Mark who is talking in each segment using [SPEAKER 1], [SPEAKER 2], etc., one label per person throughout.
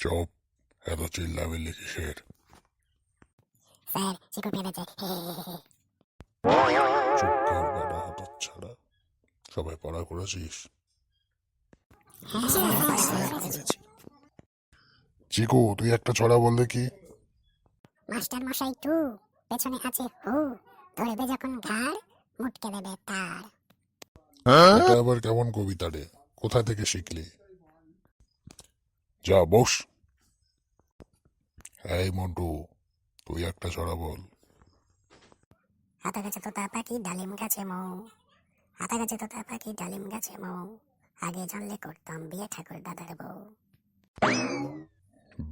[SPEAKER 1] চুপ, এত চিল্লামিল্লি কিসের?
[SPEAKER 2] স্যার চিকু পেরেছে।
[SPEAKER 1] চুপ কর বেটা হতচ্ছাড়া। সবাই পড়া করেছিস? চিকু, তুই একটা ছড়া বল দেখি।
[SPEAKER 2] মাস্টার মশাই তু পেছনে আছে হু, ধরবে যখন ঘাড় মুটকে দেবে তার।
[SPEAKER 1] এটা আবার কেমন কবিতা রে? কোথা থেকে শিখলি? যা বস। এই মন্টু, তুই একটা ছড়া বল।
[SPEAKER 2] হাতা গাছে তোতা পাখি ডালিম গাছে মৌ, হাতা গাছে তোতা পাখি ডালিম গাছে মৌ, আগে জানলে করতাম বিয়ে ঠাকুর দাদার বউ।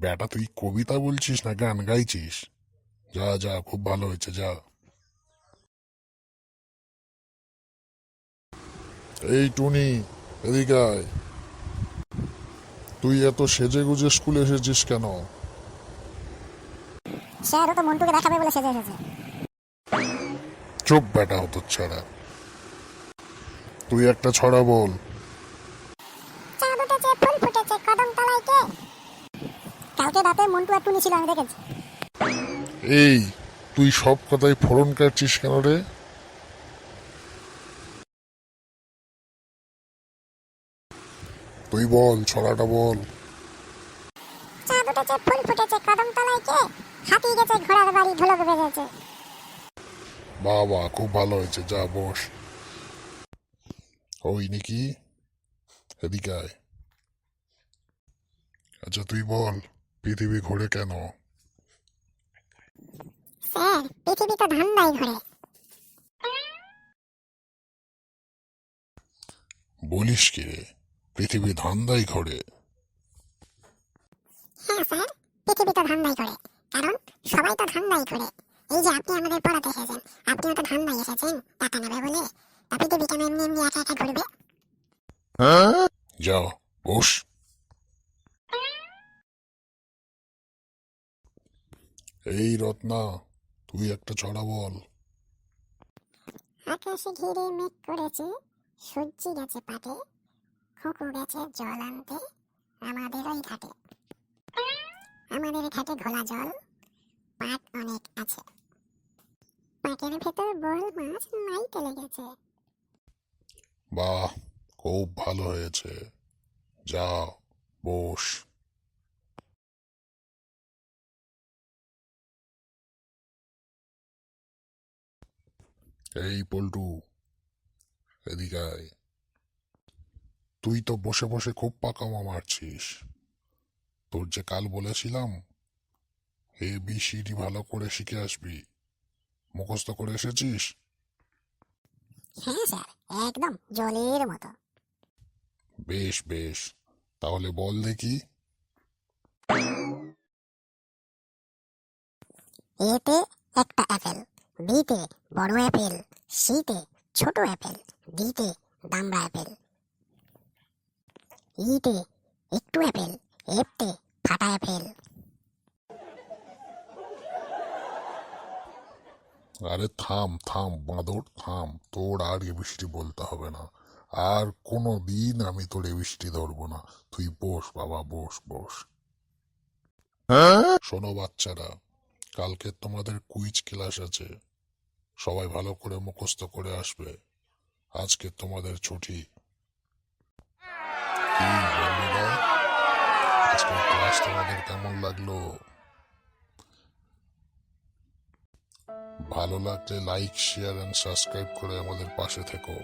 [SPEAKER 1] বেটা তুই কবিতা বলছিস না গান গাইছিস? যা যা, খুব ভালো হয়েছে, যা। এই টুনি, এদিকে আয়। তুই এত সেজে গুজে স্কুলে এসেছিস কেন?
[SPEAKER 2] স্যার ও তো মন্টুকে দেখাবে বলে সেজে এসেছে।
[SPEAKER 1] চুপ বেটা হতচ্ছাড়া। তুই একটা ছড়া বল।
[SPEAKER 2] চাঁদ উঠেছে ফুল ফুটেছে কদম তলায় কে? কালকে রাতে মন্টু আর টুনি ছিল, আমি দেখেছি।
[SPEAKER 1] এই, তুই সব কথাই ফোড়ন কাটছিস কেন রে? তুই বল, ছড়াটা বল।
[SPEAKER 2] চাঁদ উঠেছে ফুল ফুটেছে কদম তলায় কে? হাতি গেছে ঘোড়ার বাড়ি ঢোলক বেজেছে।
[SPEAKER 1] বাবা, খুব ভালো হয়েছে, যা বস। ওই নাকি, এদিকে আয়। আচ্ছা তুই বল, পৃথিবী ঘোরে কেন?
[SPEAKER 2] স্যার পৃথিবী তো ধান্দায় ঘোরে।
[SPEAKER 1] বলিস কি রে, পৃথিবী ধান্দায় ঘোরে?
[SPEAKER 2] হ্যাঁ স্যার, পৃথিবী তো ধান্দায় ঘোরে, কারণ সবাই তো ধান্দায় ঘোরে। এই যে আপনি আমাদের পড়াতে এসেছেন, আপনিও তো ধান্দায় এসেছেন টাকা নেবে বলে। তা পৃথিবী কেন এমনি এমনি একা একা ঘুরবে?
[SPEAKER 1] যা বস। এই রত্না, তুই একটা ছড়া বল।
[SPEAKER 2] আকাশে ঘিরে মেঘ করেছে, সূর্যি গেছে পাটে, খোকো গেছে জল আনতে আমাদের ওই ঘাটে। আমাদের ঘাটে ঘোলা জল, পাট অনেক আছে, পাটের ভেতর বোয়াল মাছ নাইতে লেগেছে।
[SPEAKER 1] বাহ, খুব ভালো হয়েছে, যা বস। এই পল্টু, এদিকে আয়। তুই তো বসে বসে খুব পাকামো মারছিস। তোর যে কাল বলেছিলাম ABCD ভালো করে শিখে আসবি, মুখস্থ করে এসেছিস?
[SPEAKER 2] হ্যাঁ স্যার, একদম জলের মতো।
[SPEAKER 1] বেশ বেশ, তাহলে বল দেখি।
[SPEAKER 2] এতে একটা অ্যাপেল, বিতে বড় অ্যাপেল, সিতে ছোট অ্যাপেল, ডিতে দামড়া অ্যাপেল, ইতে একটু অ্যাপেল, এফতে ফাটা অ্যাপেল।
[SPEAKER 1] আরে থাম থাম বাঁদর, থাম। তোর আর ABCD বলতে হবে না। আর কোনো দিন আমি তোর ABCD ধরবো না। তুই বস বাবা, বস বস। শোনো বাচ্চারা, কালকে তোমাদের কুইজ ক্লাস আছে। সবাই ভালো করে মুখস্থ করে আসবে। আজকে তোমাদের ছুটি। কি বন্ধুরা, আজকের ক্লাস তোমাদের কেমন লাগলো? ভালো লাগলে লাইক, শেয়ার এন্ড সাবস্ক্রাইব করে আমাদের পাশে থেকো।